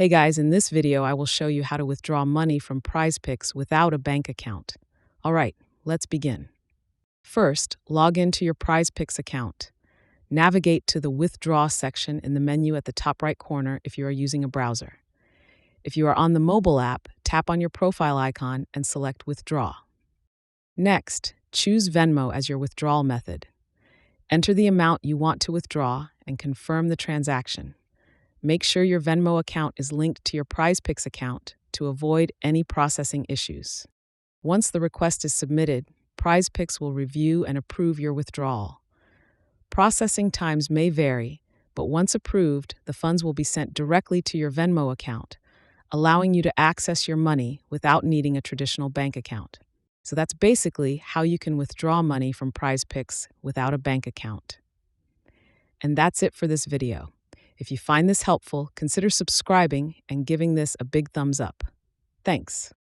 Hey guys, in this video, I will show you how to withdraw money from Prizepicks without a bank account. All right, let's begin. First, log into your Prizepicks account. Navigate to the Withdraw section in the menu at the top right corner if you are using a browser. If you are on the mobile app, tap on your profile icon and select Withdraw. Next, choose Venmo as your withdrawal method. Enter the amount you want to withdraw and confirm the transaction. Make sure your Venmo account is linked to your Prizepicks account to avoid any processing issues. Once the request is submitted, Prizepicks will review and approve your withdrawal. Processing times may vary, but once approved, the funds will be sent directly to your Venmo account, allowing you to access your money without needing a traditional bank account. So that's basically how you can withdraw money from Prizepicks without a bank account. And that's it for this video. If you find this helpful, consider subscribing and giving this a big thumbs up. Thanks.